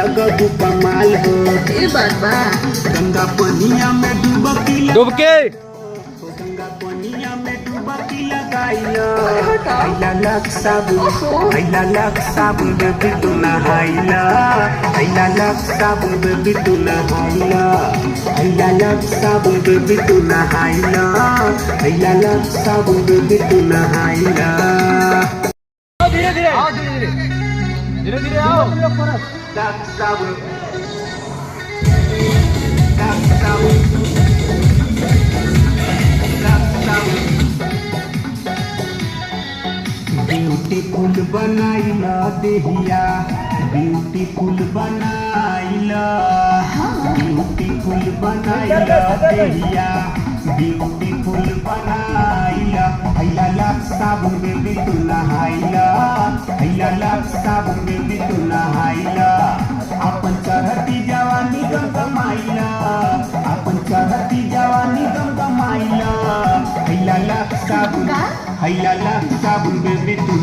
लगबू कमाल हो। ये बात बा। गंगा पनिया में डुबकी डूब के गंगा पनिया में डुबकी लगाइला। आइला लक साबुन, आइला लक साबुन बेबी तू नहाइला। आइला लक साबुन बेबी तू नहाइला। आइला लक साबुन बेबी तू नहाइला। आइला लक साबुन बेबी तू नहाइला। धीरे धीरे आओ, धीरे धीरे धीरे धीरे आओ। लक साबुन, लक साबुन, लक साबुन। ब्यूटीफुल बनाइला देहिया, ब्यूटीफुल बनाइला। ब्यूटीफुल बनाइला देहिया, ब्यूटीफुल बनाइला। आइला लक साबुन बेबी तू नहाइला। आइला लक साबुन बेबी तू नहाइला। अपन चढ़ती जवानी गम कमाइला। अपन चढ़ती जवानी गम कमाइला। आइला लक साबुन, आइला लक साबुन बेबी तू